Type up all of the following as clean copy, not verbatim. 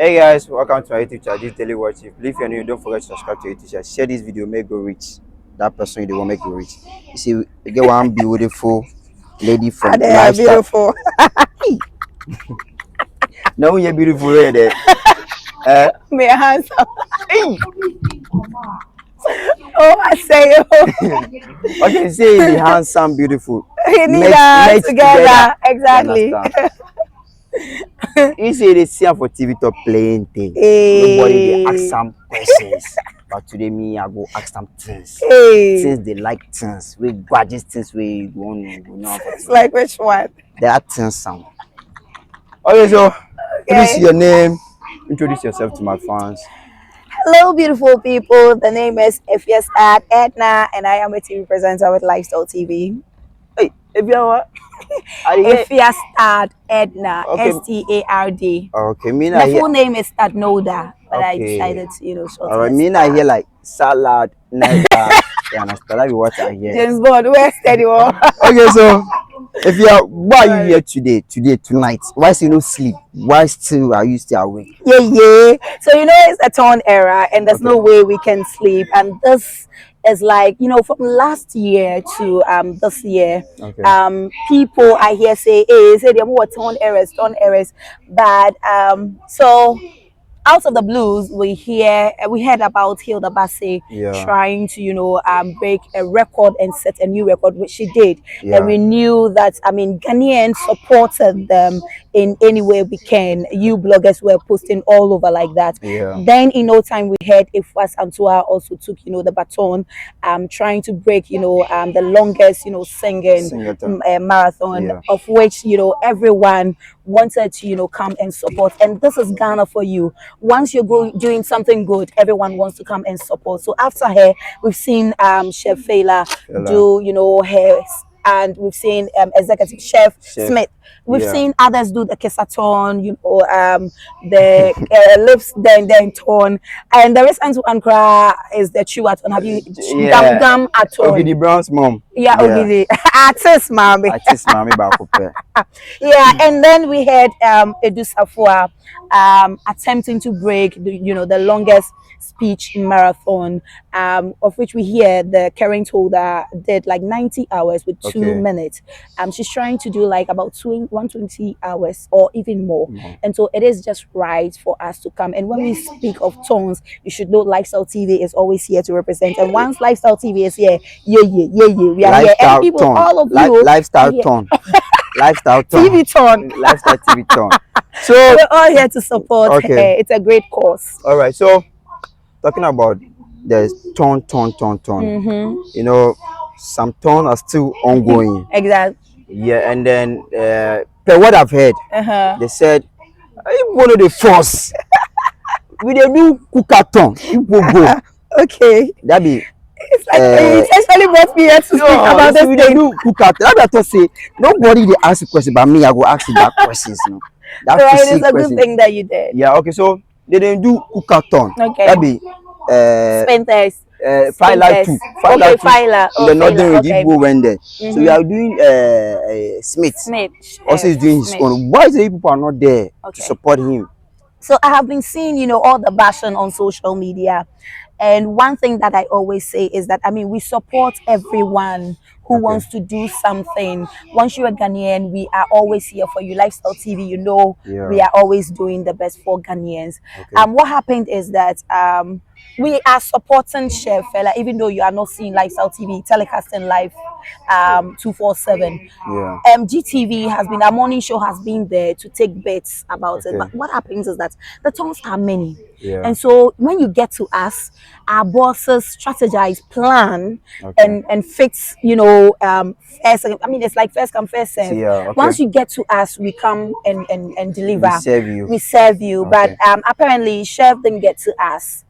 Hey guys, welcome to our YouTube channel. This is Daily Watch. If you're new, don't forget to subscribe to our YouTube channel. Share this video, make go reach that person you want make go reach. You see, you get one beautiful lady from lifestyle. Beautiful. No, you're beautiful right there. Me handsome. Oh, I say Okay, say the handsome, beautiful. You need that together. Exactly. You say they see her for TV top playing things. Hey. Nobody they ask some questions. But today me I go ask some things. Hey. Since they like things, we gorgeous things we go know. It's like which one? There are things some. Okay, so introduce your name. Introduce yourself to my fans. Hello, beautiful people. The name is afia Edna, and I am a TV presenter with Lifestyle TV. Hey, afia Edna, okay. STARD. Okay, me the full name is Noda, but I decided to, shorten. Alright, me I hear like salad, Naga. You understand? That's what I hear. James Bond, where's steady one? Okay, so why are you here today, tonight? Why still no sleep? Why still are you still awake? Yeah. So it's a turn era, and there's no way we can sleep. And this is like from last year to this year. People I hear say, "Hey, say they're more turn errors," but so. Out of the blues, we heard about Hilda Bassey trying to break a record and set a new record, which she did. And we knew that Ghanaians supported them in any way we can. You bloggers were posting all over like that. Then in no time we heard Ifwas Antua also took the baton, trying to break the longest singing marathon, of which everyone wanted to come and support. And this is Ghana for you. Once you're doing something good, everyone wants to come and support. So after her, we've seen Chef Fela do her, and we've seen Executive Chef Smith. We've seen others do the Speech-A-Thon, the lips then tone, and the recent one is the chew-a-thon. Have you gum at all? Ogidi Brown's mom. Yeah, Ogidi. Artist mommy. Yeah, and then we had Edu Sarfowaah attempting to break the longest speech marathon, of which we hear the current holder did like 90 hours with 2 minutes. She's trying to do like about 120 hours or even more. And so it is just right for us to come. And when we speak of tones, you should know Lifestyle TV is always here to represent. And once Lifestyle TV is here, we are here. And people, all of you, Lifestyle Thon. Lifestyle Thon. TV Thon. Lifestyle TV Thon. So we're all here to support her. It's a great cause. All right, so talking about the ton, some ton are still ongoing. Exactly. Yeah, and then per what I've heard, they said one of the first we they do Speech-A-Thon. Okay. That be. It's like you essentially brought me here to speak about this thing. Do Speech-A-Thon. That I say nobody they ask a question, but me I go ask you that questions. That's right. It's a good thing that you did. Yeah. Okay. So they didn't do Speech-A-Thon. Okay. That be. Spenters. Filer 2. Filer. The Northern Region went there. So we are doing Smith. Also is doing his own. Why is the people are not there to support him? So I have been seeing all the bashing on social media, and one thing that I always say is that we support everyone who wants to do something. Once you're a Ghanaian, we are always here for you. Lifestyle TV, we are always doing the best for Ghanaians. What happened is that we are supporting Chef Fela, even though you are not seeing Lifestyle TV telecasting live 247. GTV has been, our morning show has been there to take bets about it. But what happens is that the tones are many. And so when you get to us, our bosses strategize, plan, and fix, first, it's like first come, first serve. Once you get to us, we come and deliver. We serve you. But apparently, Chef didn't get to us.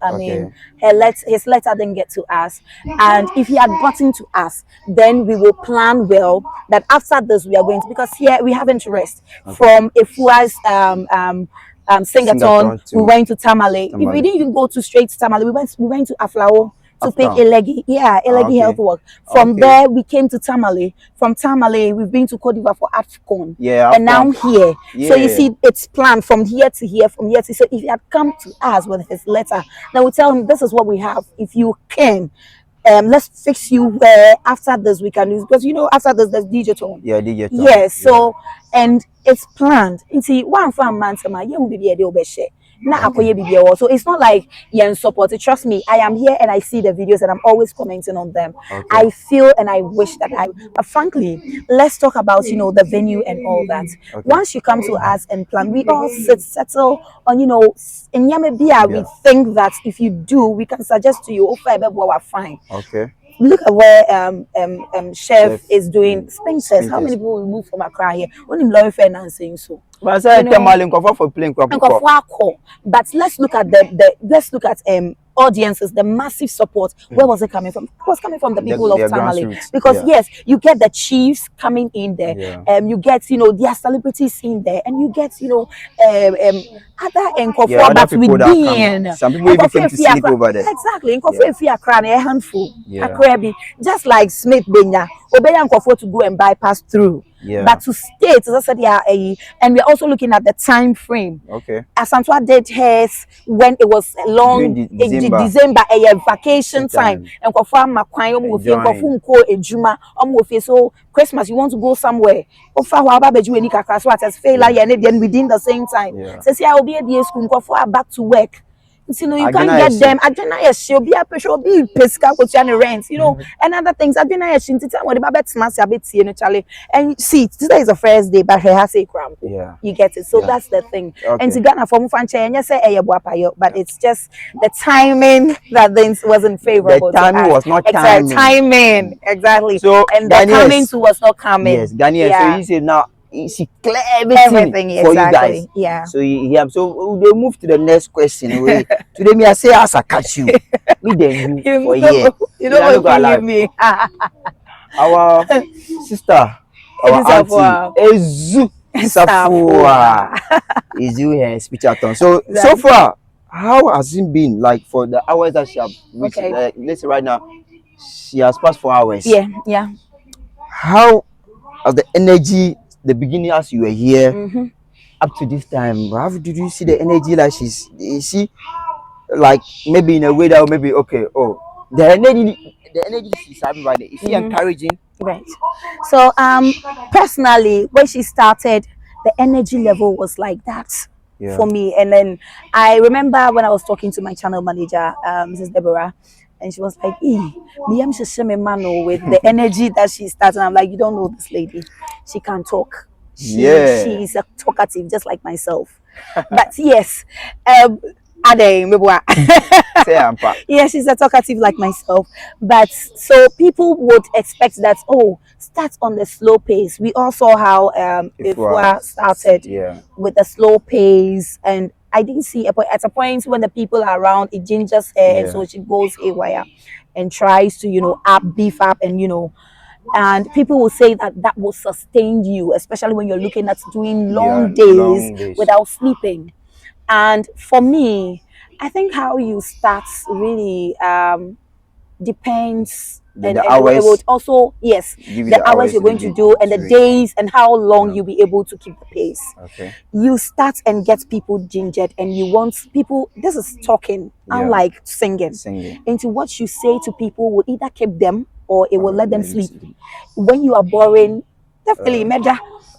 His letter didn't get to us. And if he had gotten to us, then we will plan well that after this, we are going to, because here we have interest from Ifua's Speechathon, we went to Tamale. If we didn't even go to straight to Tamale, we went to Aflao to pick Elegi Health Work. From there, we came to Tamale. From Tamale, we've been to Cote d'Ivoire for AFCON. Yeah, and now here. So you see, it's planned from here to here, from here to. So if he had come to us with his letter, then we tell him this is what we have. If you can, let's fix you where after this we can use, because after this there's digital. Yeah, digital. Yes, so and it's planned. You see, one for a month, so it's not like you're in support. Trust me, I am here and I see the videos and I'm always commenting on them. I feel and I wish that but frankly, let's talk about the venue and all that. Once you come to us and plan, we all settle on in Yamebia. We think that if you do, we can suggest to you fine. Look at where Chef is doing Sphinxes. How many people will move from Accra here? Only lawyer financing so. But let's look at audiences, the massive support. Where was it coming from? It was coming from the people of Tamale. Because yes, you get the chiefs coming in there. You get their celebrities in there, and you get other but within some people even came to sleep over there. Exactly. A handful. Just like Smith Benya, Obeya to go and bypass through. But to stay, and we're also looking at the time frame. Asantwa did hers when it was long December, a vacation time, and so Christmas you want to go somewhere. Within the same time. Says I will be at the school back to work. You can't get them. She'll be a pressure, be pesca, rent, and other things. And see, today is the first day, but her has a cramp. You get it. So that's the thing. And to Ghana from Fanche, and you say, but it's just the timing that things wasn't favorable. The timing was not timing. Exactly. So, and the timing too was not coming. Yes, Ghanaian. So you say now. She clear everything for you guys. So they move to the next question. Today me I say as I catch you. We then you for here. You know what you me. Our sister, our auntie, Sarfowaah is you here Speech-A-Thon. So far, how has it been like for the hours that she have reached? Let's say right now, she has passed 4 hours. Yeah. How has the energy? The beginning as you were here up to this time, how did you see the energy? Like is she like maybe in a way that maybe the energy she's having right there, is she encouraging? Right. So personally, when she started, the energy level was like that for me. And then I remember when I was talking to my channel manager, Mrs. Deborah, and she was like, with the energy that she started. I'm like, you don't know this lady. She can talk. She's a talkative, just like myself. But yes, she's a talkative like myself. But so people would expect that, start on the slow pace. We all saw how Ifwa started with the slow pace, and I didn't see at a point when the people are around, it gingers her, and so she goes haywire and tries to, beef up, and and people will say that will sustain you, especially when you're looking at doing long days without sleeping. And for me, I think how you start really depends. And the hours, it would also the hours you're going to do, and the days, and how long you'll be able to keep the pace. You start and get people gingered, and you want people. This is talking, unlike singing. Into what you say to people will either keep them or it will let them sleep. When you are boring, definitely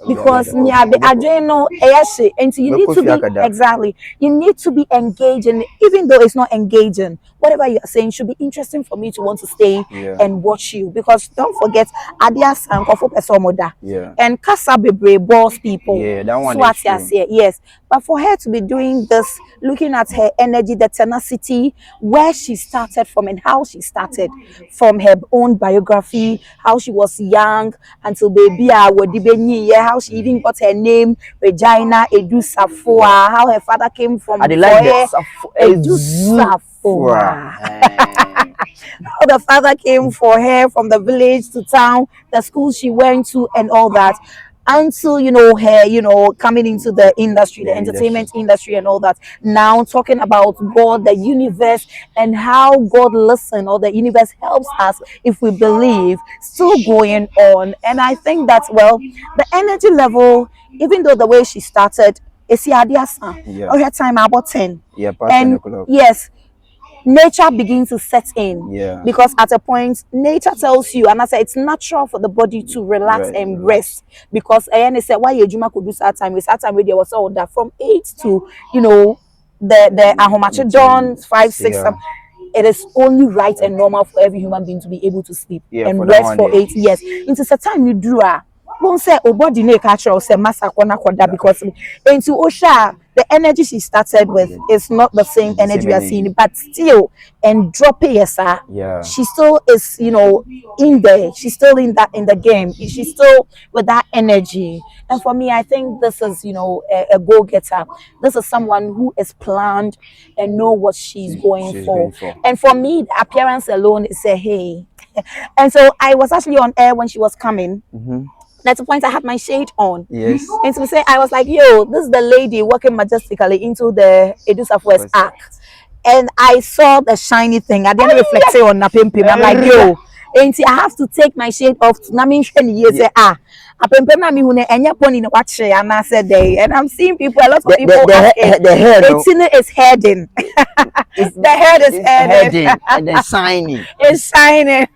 because and you need to be you need to be engaging, even though it's not engaging. Whatever you are saying should be interesting for me to want to stay and watch you, because don't forget Adias and and Kasabebre boss people. Yes, but for her to be doing this, looking at her energy, the tenacity, where she started from and how she started from her own biography, how she was young until baby how she even got her name, Regina Edu Safowaa, how her father came from Edu Safowaa. How the father came for her from the village to town, the school she went to, and all that. until her coming into the industry, the entertainment industry and all that. Now talking about God, the universe, and how God listen, or the universe helps us if we believe, still going on. And I think that, well, the energy level, even though the way she started, is her time about 10. Yeah, and yes, nature begins to set in. Yeah. Because at a point, nature tells you, and I say it's natural for the body to relax and rest. Because I say why Juma could do that time. It's that time where there was all that from 8 to the ahomache dawn 5 6. It is only right and normal for every human being to be able to sleep and rest for 8 years. Into the time you do won't say body na catcher or say massa because into Osha the energy she started with is not the same energy we are seeing, but still and drop it, she still is in there, she's still in the game, she's still with that energy. And for me, I think this is a go-getter. This is someone who is planned and know what she's going for. And for me, the appearance alone is a hey. And so I was actually on air when she was coming. That's the point I had my shade on. Yes. And so I was like, yo, this is the lady walking majestically into the Edu Southwest Arc. And I saw the shiny thing. I didn't reflect on Napim. I'm like, yo, and I have to take my shade off. And I said, and I'm seeing people, a lot of people asking, the hair is heading. The head is heading. And then shining. It's shining.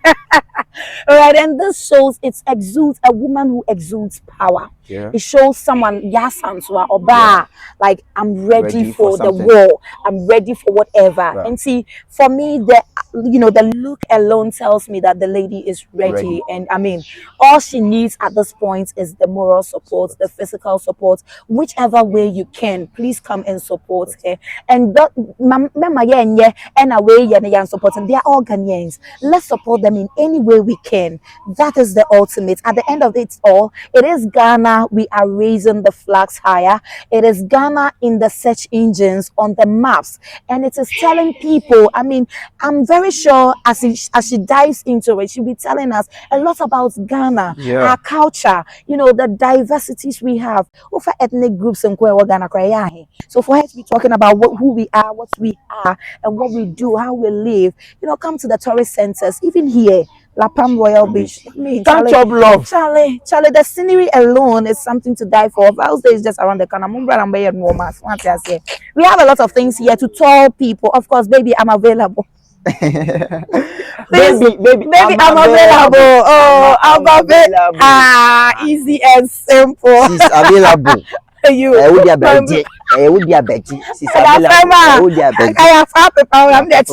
Right, and this shows it exudes a woman who exudes power. Yeah. It shows someone like I'm ready for the war. I'm ready for whatever. Right. And see, for me, the look alone tells me that the lady is ready. And I mean, all she needs at this point is the moral support, the physical support, whichever way you can. Please come and support her. And they are all Ghanaians. Let's support them in any way we can. That is the ultimate. At the end of it all, it is Ghana. We are raising the flags higher. It is Ghana in the search engines, on the maps, and it is telling people. I mean, I'm very sure as she dives into it, she'll be telling us a lot about Ghana, our culture, the diversities we have, over ethnic groups and Ghana. So for her to be talking about who we are, what we are, and what we do, how we live, come to the tourist centers, even here. La Palm Royal Beach. Can't chop love. Charlie, the scenery alone is something to die for. Val's Day is just around the corner. We have a lot of things here to tell people. Of course, baby, I'm available. baby, I'm available. Oh, I'm available. Easy and simple. She's available. You. I would be a Betty. She's available. I'm there.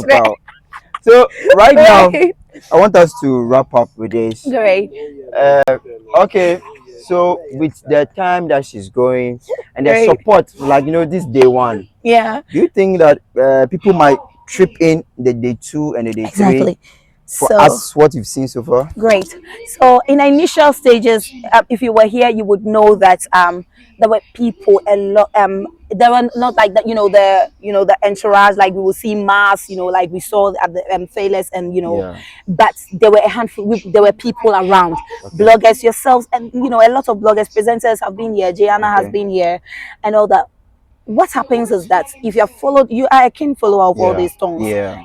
So right now, I want us to wrap up with this. Great. Okay. So with the time that she's going and the support, like this day one. Yeah. Do you think that people might trip in the day 2 and the day 3? For us, what you've seen so far? Great. So in the initial stages, if you were here, you would know that there were people a lot. There were not like that, the entourage, like we will see mass, like we saw at the Failures, and but there were a handful. There were people around, bloggers, yourselves, and a lot of bloggers, presenters have been here. Jayana has been here, and all that. What happens is that if you are a keen follower of all these songs.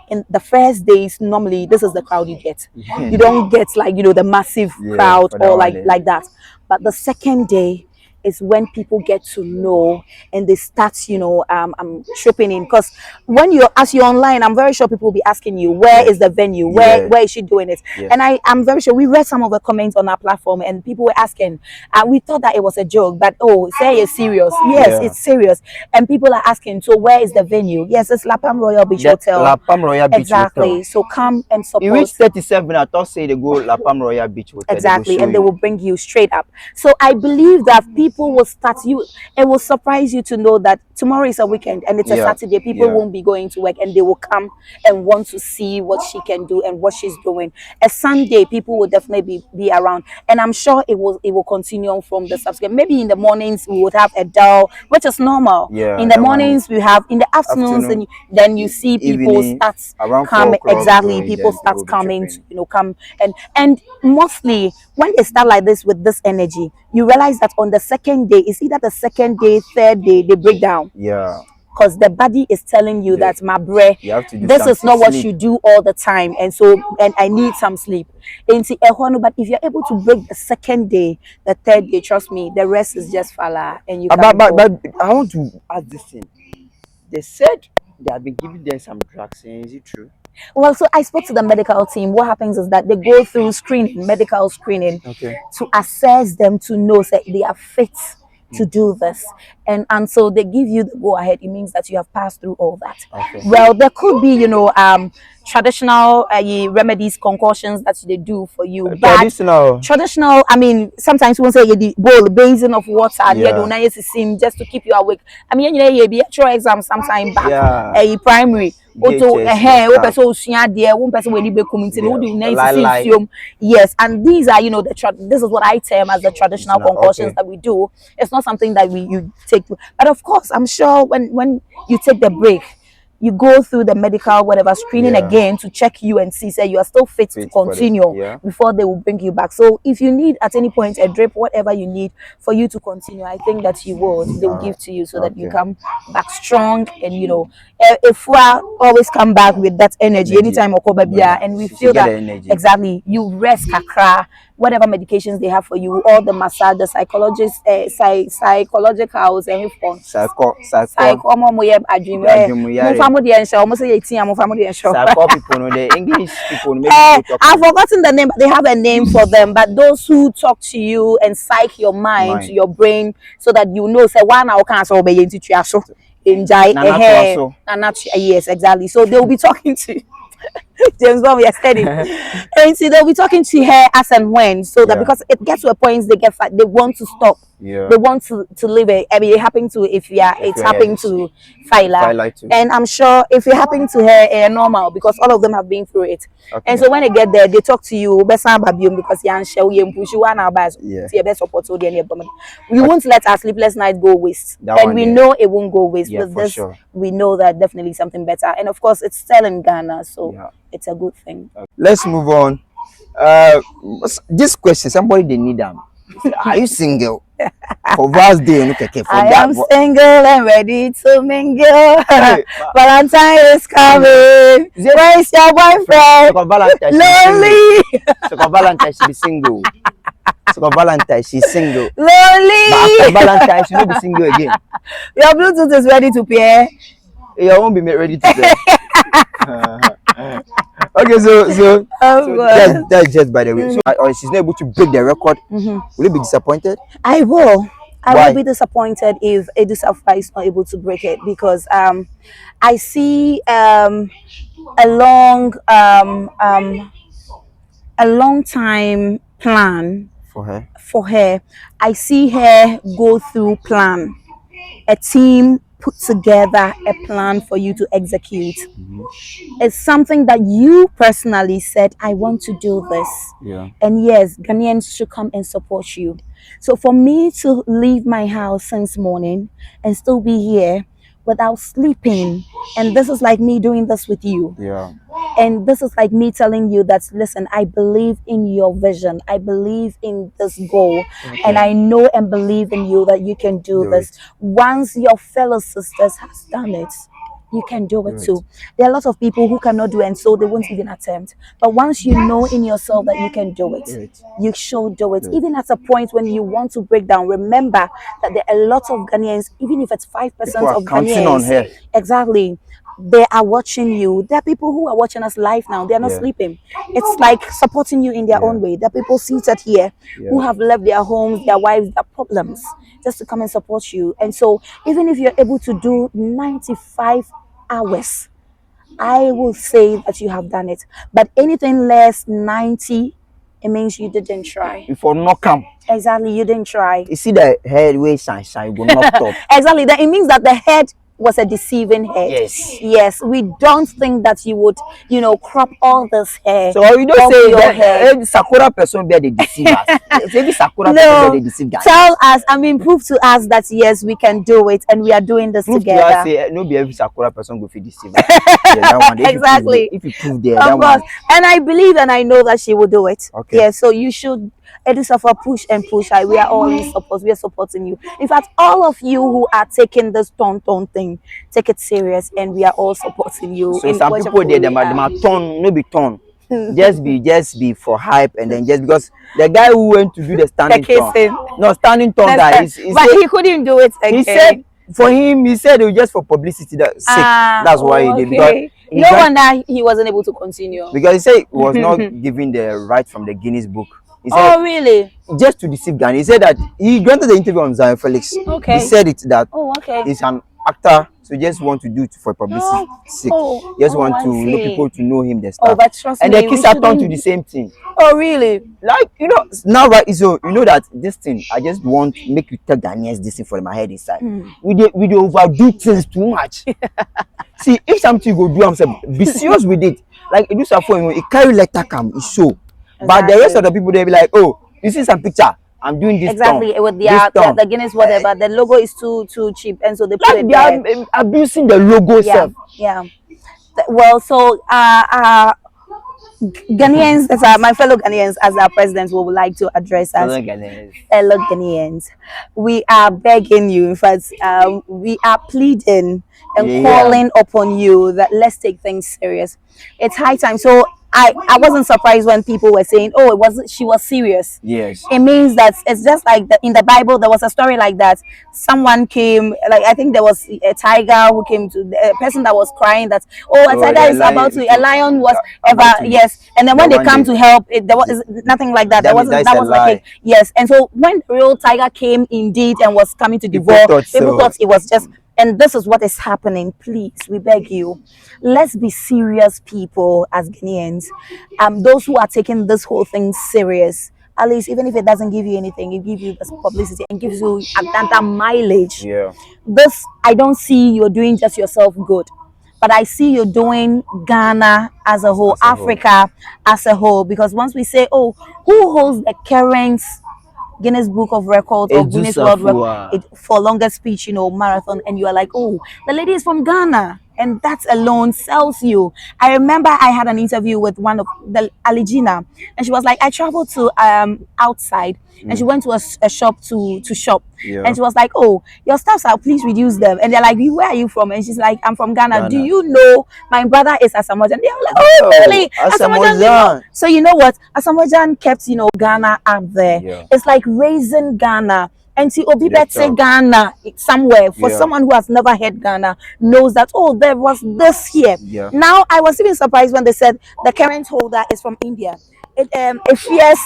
In the first days, normally this is the crowd you get. You don't get like the massive crowd or like that. But the second day is when people get to know and they start tripping in, because when you're online, I'm very sure people will be asking you, where is the venue, where is she doing it? And I'm very sure we read some of the comments on our platform and people were asking, we thought that it was a joke, but say it's serious. Yes, it's serious. And people are asking, so where is the venue? Yes, it's La Palm Royal Beach Hotel. La Palm Royal Beach Hotel. So come and support. You reach 37, I thought say they go La Palm Royal Beach Hotel. Exactly, and they will bring you straight up. So I believe that people will start it will surprise you to know that tomorrow is a weekend and it's a Saturday. People won't be going to work and they will come and want to see what she can do and what she's doing. A Sunday, people will definitely be around, and I'm sure it will continue on from the subsequent. Maybe in the mornings we would have a dull, which is normal. In the mornings we have, in the afternoons, and then you see people start coming. Exactly, people start coming. Come and mostly when they start like this with this energy, you realize that on the second day, it's either the second day, third day, they break down. Yeah. Because the body is telling you that, my bre, this is not what you do all the time, and I need some sleep. But if you're able to break the second day, the third day, trust me, the rest is just falla, and you. But I want to ask this thing. They said they have been giving them some drugs. Is it true? Well, so I spoke to the medical team. What happens is that they go through medical screening, to assess them to know that they are fit to do this, and so they give you the go ahead. It means that you have passed through all that. Well, there could be traditional remedies, concoctions that they do for you, but traditional, I mean, sometimes we won't say the bowl basin of water just to keep you awake. I mean, you be actual exam sometime back, primary. Yes, and these are, this is what I term as the traditional concoctions that we do. It's not something that you take, but of course, I'm sure when you take the break, you go through the medical whatever screening again to check you and see say you are still fit to continue before they will bring you back. So if you need at any point a drip, whatever you need for you to continue, I think that they will give to you so that you come back strong. And if we always come back with that energy anytime and we feel that exactly you rest kakra, whatever medications they have for you, all the massage, the psychologists, psychological I've forgotten the name, but they have a name for them. But those who talk to you and psych your mind, your brain, so that you know say 1 hour cancer be into yes, exactly. So they'll be talking to James Bond, we are steady. And see, they'll be talking to her as and when, so that because it gets to a point they want to stop. They want to live it. I mean, it happened to it's happening to Phyla. And I'm sure if it happened to her, normal, because all of them have been through it. And so when they get there, they talk to you because we won't let our sleepless night go waste. And we know it won't go waste. With this, we know that definitely something better. And of course, it's still in Ghana, so it's a good thing. Let's move on. This question, somebody they need them. Are you single? For Val's Day, I am single and ready to mingle. Valentine is coming. Where is your boyfriend? Lonely. So Valentine, she be single. So Valentine, she's single. Lonely. But after Valentine, she will be single again. Your Bluetooth is ready to pair. You won't be ready to pair. Okay, so that's just by the way. So she's not able to break the record. Will you be disappointed? I will. I will be disappointed if Edu Safowaa is not able to break it, because I see a long time plan for her. I see her go through plan, a team put together a plan for you to execute. It's something that you personally said, I want to do this. And yes, Ghanaians should come and support you. So for me to leave my house since morning and still be here without sleeping, and this is like me doing this with you. And this is like me telling you that, listen, I believe in your vision. I believe in this goal. And I know and believe in you that you can do this. Once your fellow sisters has done it, you can do it too. There are lots of people who cannot do it, and so they won't even attempt. But once you know in yourself that you can do it, you should do it. Even at a point when you want to break down, remember that there are a lot of Ghanaians, even if it's 5% of Ghanaians, exactly, they are watching you. There are people who are watching us live now. They are not sleeping. It's like supporting you in their own way. There are people seated here who have left their homes, their wives, their problems, just to come and support you. And so even if you're able to do 95 hours, I will say that you have done it. But anything less 90, it means you didn't try. Before not come. Exactly, you didn't try. You see the head way shine, will not stop. Exactly, that it means that the head was a deceiving head. Yes, we don't think that you would, crop all this hair. So you don't say your hair. Sakura person be the deceiver. Maybe Sakura person be the deceiver. Tell us, prove to us that yes, we can do it, and we are doing this together. To us, say, no, be every Sakura person go for deceiver. Exactly. If you prove there, of course. And I believe and I know that she will do it. So you should Edu Suffer push and push. We are all in support. We are supporting you. In fact, all of you who are taking this ton thing, take it serious, and we are all supporting you. So some people they them are ton, no be ton. just be for hype, and then just because the guy who went to do the standing ton, no standing ton guy, but he couldn't do it again. He said for him, he said it was just for publicity sake. That's why he did. Because no wonder he wasn't able to continue. Because he said he was not given the right from the Guinness book. He said, oh really? Just to deceive Ghana. He said that he granted the interview on Zion Felix. Okay. He said it that he's an actor, so he just want to do it for publicity sake. Just want to know people to know him the stuff. But trust and me, the kids are turned to the same thing. Oh really? Like now right, so you know that this thing I just want to make you tell Ghanaians this thing for my head inside. We dey overdo things too much. See, if something you go do, I'm saying be serious with it. Like it do something, it carry letter come, it show. But the rest of the people they be like, oh, you see some picture, I'm doing this. Exactly, with the Guinness whatever. The logo is too cheap, and so they put it there. They are abusing the logo itself. Yeah. Well, so Ghanaians, my fellow Ghanaians, as our president, would like to address us. Fellow Ghanaians, we are begging you. In fact, we are pleading and calling upon you that let's take things serious. It's high time. So I wasn't surprised when people were saying, oh, she was serious. Yes. It means that it's just like in the Bible, there was a story like that. Someone came, like I think there was a tiger who came to a person that was crying that, a tiger is about to, a lion was yes. And then when they come to help, there was nothing like that. That was like yes. And so when the real tiger came indeed and was coming to devour, people thought it was just. And this is what is happening. Please, we beg you, let's be serious people as Ghanaians. Those who are taking this whole thing serious, at least even if it doesn't give you anything, it gives you this publicity and gives you a mileage. Yeah. This, I don't see you're doing just yourself good, but I see you're doing Ghana as a whole, Africa as a whole. Because once we say, oh, who holds the current Guinness Book of Records or Guinness World Record for longest speech, marathon, and you are like, oh, the lady is from Ghana, and that alone sells you. I remember I had an interview with one of the Aligina, and she was like, I traveled to outside, and she went to a shop to shop, and she was like, oh, your staffs are, please reduce them. And they're like, where are you from? And she's like, I'm from Ghana. Do you know my brother is Asamoah? And they're like, oh, really? Asamoah. So you know what? Asamoah kept Ghana up there. It's like raising Ghana. And see, Obi say Ghana somewhere for someone who has never heard Ghana knows that, oh, there was this here. Now, I was even surprised when they said the current holder is from India. Afia's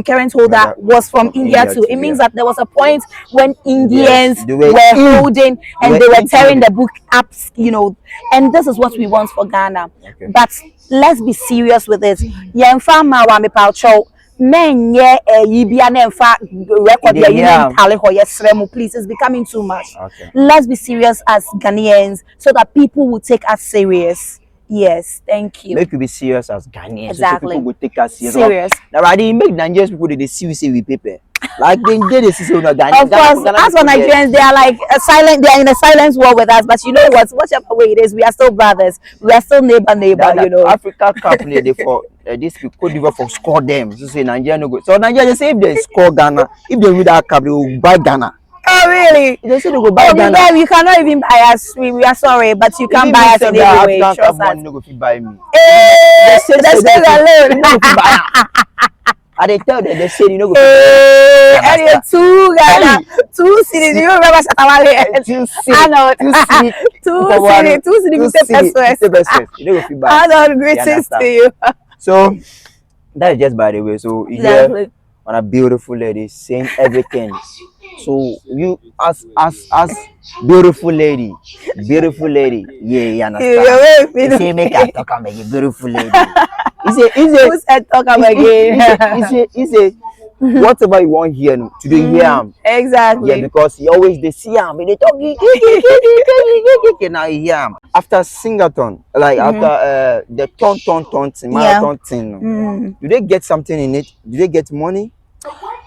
current holder was from India too. It means that there was a point when Indians were holding and they were tearing the book up, and this is what we want for Ghana. But let's be serious with it. Please, it's becoming too much. Let's be serious as Ghanaians so that people will take us serious. Yes, thank you. Make you be serious as Ghanaians. Exactly. So people will take us serious. Now, make Nigerians people they see we say we paper. Like they see Ghanaians. Of course, as for Nigerians, they are like silent. They are in a silence war with us. But you know what? Whatever way it is, we are still brothers. We are still neighbor. Africa Cup they for this Cote d'Ivoire for score them. So say Nigeria no go. So Nigeria say if they score Ghana, if they win that cup, they will buy Ghana. Oh really? They say they go buy Ghana. You cannot even buy us. We are sorry, but you can't buy us in any way. Trust us. No go buy me. They say alone. I they tell them, they say you know go. Two Ghana, 2 cities. You remember Shatawale? 2 cities. 2 cities. You know go buy. Arnold, greetings to you. So that is just by the way. So here on a beautiful lady saying everything. So you as beautiful lady, you understand? You say make I talk am again, beautiful lady. Who said talk am again? He say whatever you want here today, hear him. Exactly. Yeah, because you always they see him, they talk. Now you hear him. After Speechathon, like after the ton marathon thing, do they get something in it? Do they get money?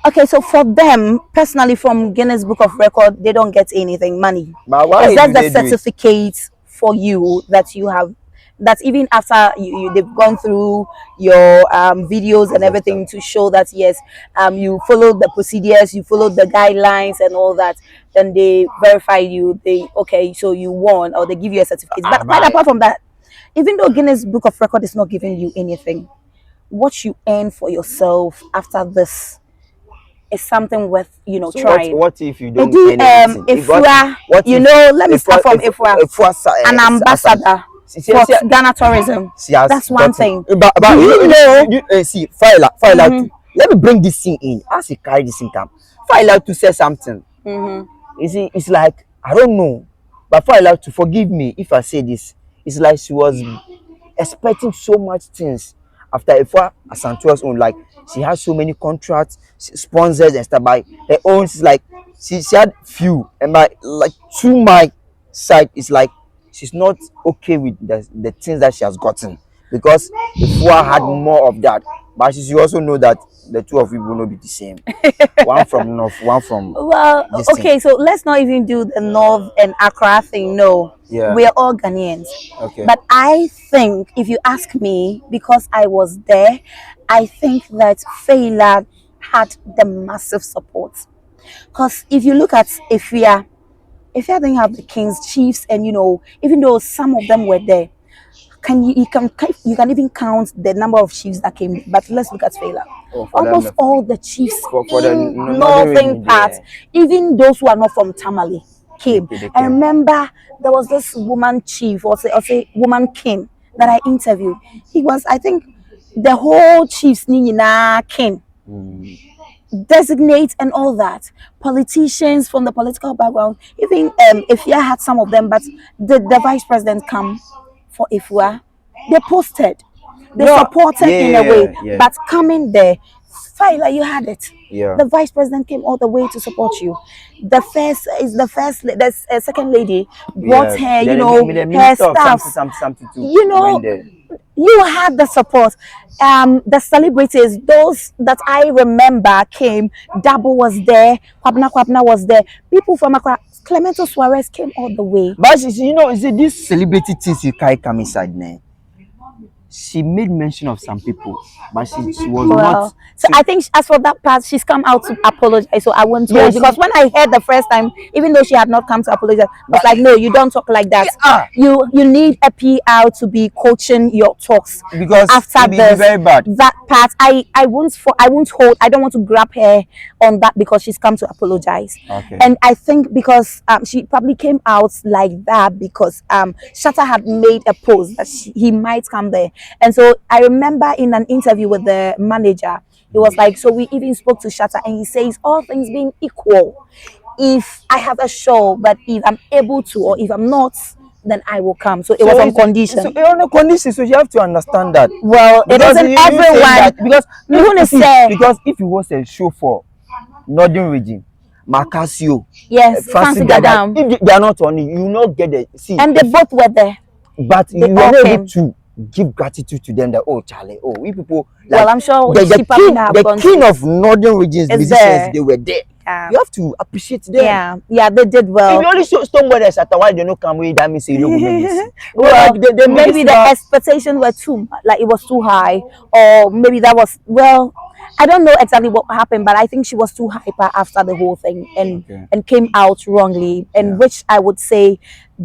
Okay, so for them personally, from Guinness Book of Record, they don't get anything, money. But why? That's the certificate for you that you have that even after they've gone through your videos and everything to show that yes, you followed the procedures, you followed the guidelines and all that, then they verify you. They okay, so you won, or they give you a certificate. But apart from that, even though Guinness Book of Record is not giving you anything, what you earn for yourself after this is something worth So trying. what if you don't earn anything? If let me start from an ambassador for Ghana tourism. That's one thing. But you see, file out to, let me bring this thing in. As you carry this income, file out to say something. You see, it's like, I don't know, but file out to, forgive me if I say this. It's like she was expecting so much things after Efua Asantua's own. Like, she has so many contracts, sponsors and stuff. By her own, it's like she had few, and by like to my side, it's like she's not okay with the things that she has gotten, because Efua had more of that. But she should also know that the two of you will not be the same. One from North, one from okay, so let's not even do the North and Accra thing. No, we are all Ghanaians. Okay. But I think, if you ask me, because I was there, I think that Fela had the massive support. Because if you look at Afia didn't have the kings, chiefs, and even though some of them were there, you can even count the number of chiefs that came. But let's look at Fela. Almost all the chiefs for the northern part, even those who are not from Tamale, came. I remember there was this woman chief, or say woman king, that I interviewed. He was, I think, the whole chiefs Nina king. Designate and all that, politicians from the political background, even Ifua had some of them, but the vice president come for Ifua, they posted, they supported in a way, but coming there, Fela, you had it. The vice president came all the way to support you. The second lady brought her, her staff, you had the support. The celebrities, those that I remember came. Dabo was there, Kwabna was there. People from Accra, Clemento Suarez came all the way. But is it this celebrity things you can't come inside now? She made mention of some people, but she was not. So I think as for that part, she's come out to apologize. So I won't tell because when I heard the first time, even though she had not come to apologize, I was like, no, you don't talk like that. You need a PR to be coaching your talks, because after this, very bad. That part, I won't hold. I don't want to grab her on that because she's come to apologize. Okay. And I think because she probably came out like that because Shatta had made a post that he might come there. And so I remember in an interview with the manager, he was like, so we even spoke to Shatta, and he says, all things being equal, if I have a show, but if I'm able to, or if I'm not, then I will come. So it was on condition. So on a condition, so you have to understand that. Well, it isn't everyone. Because if it was a show for Northern region, Macasio, Fancy Gadam, if they are not on it, you will not get the see. And they both were there. But you are able to give gratitude to them that, oh Charlie, oh we people, like, well, I'm sure the king of Northern regions musicians, they were there. You have to appreciate them. Yeah, they did well. If you only show Stonebwoy at why they don't come away, that means you know. Well, maybe the expectations were it was too high, or maybe that was, well, I don't know exactly what happened, but I think she was too hyper after the whole thing and came out wrongly, and which I would say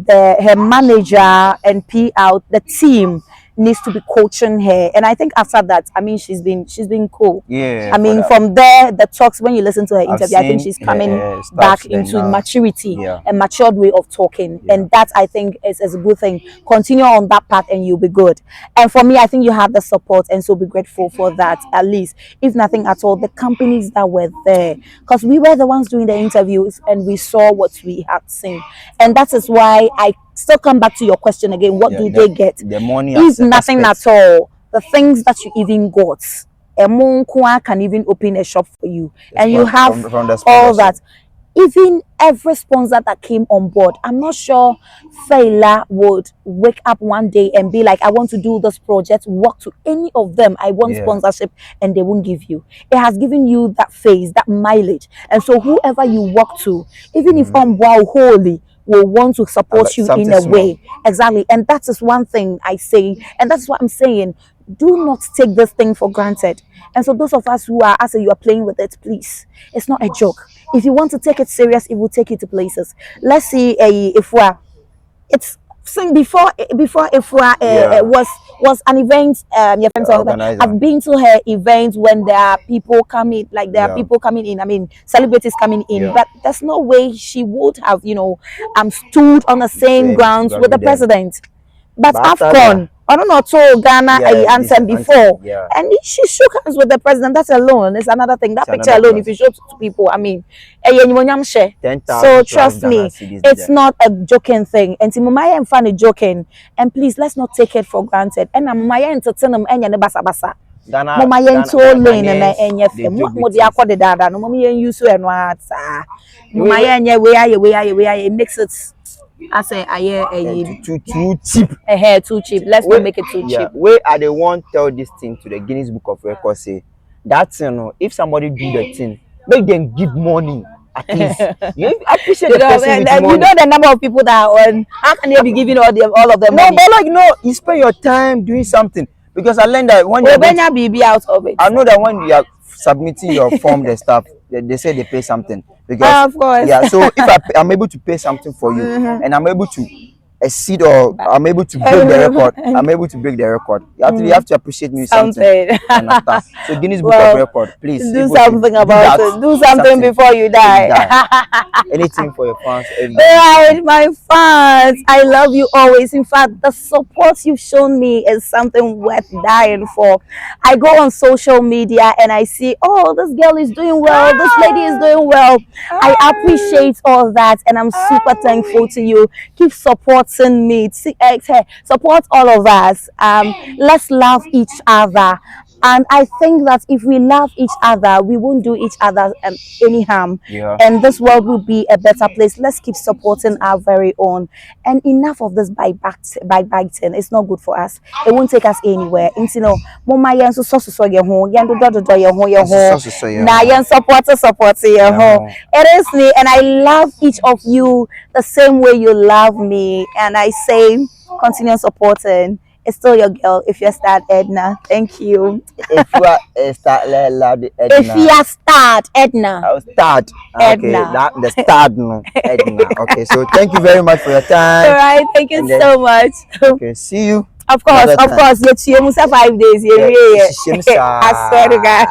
her manager and the team needs to be coaching her. And I think after that, I mean, she's been cool. I mean, from there, the talks, when you listen to her interview, I think she's coming back into maturity and matured way of talking. And that, I think, is a good thing. Continue on that path and you'll be good. And for me, I think you have the support, and so be grateful for that, at least. If nothing at all, the companies that were there, because we were the ones doing the interviews and we saw what we had seen. And that is why I still come back to your question again. What do they get? The money. If nothing at all, the things that you even got, a Monkwa can even open a shop for you, and you have from all that. Even every sponsor that came on board, I'm not sure Fela would wake up one day and be like, I want to do this project, walk to any of them, I want sponsorship, and they won't give you. It has given you that phase, that mileage. And so whoever you walk to, even if wow holy, will want to support you in a small way. Exactly. And that is one thing I say, and that's what I'm saying. Do not take this thing for granted. And so those of us who are, as you are playing with it, please, it's not a joke. If you want to take it serious, it will take you to places. Let's see, if we're, it's saying before if we're was an event. Your friends I've been to her events when there are people coming, like there are people coming in. I mean, celebrities coming in, but there's no way she would have, stood on the same grounds with the president. But AFCON, I don't know, told Ghana anthem before, and she shook hands with the president. That alone is another thing. That picture alone, if you show it to people, I mean, so trust me, it's not a joking thing. And Timumaya and Fanny joking, and please let's not take it for granted. And Maya entertain and the basa basa. Mama yen to lane and yet what the aqua dada, no mommy and you so and what Maya and ye it makes it. I say I hear too cheap. A hair too cheap. Let's not make it too cheap. Where are they want tell this thing to the Guinness Book of Records? Say that's if somebody do the thing, make them give money at least. You appreciate the person with money. You know the number of people that are on. How can they be giving all of them money? No, but you spend your time doing something, because I learned that when you be out of it. I know that when you are submitting your form, the stuff they say they pay something. Because of course. So if I'm able to pay something for you, and I'm able to exceed, or I'm able to break the record, I'm able to break the record. You have to appreciate me something. So Guinness Book of Record, please do something about it. Do something before you die. Anything for your fans. Right, my fans, I love you always. In fact, the support you've shown me is something worth dying for. I go on social media and I see, oh, this girl is doing well, this lady is doing well. I appreciate all that, and I'm super thankful to you. Keep supporting me, support all of us. Let's love each other. And I think that if we love each other, we won't do each other any harm. And this world will be a better place. Let's keep supporting our very own. And enough of this biting. It's not good for us. It won't take us anywhere. It is me, and I love each of you the same way you love me. And I say, continue supporting. It's still your girl. If you're start Edna, thank you. If you are start Edna. If you are start Edna. I'll start Edna. Okay, the start no Edna. Okay, so thank you very much for your time. All right, thank you so much. Okay, see you. Of course. You're 5 days. I swear to God.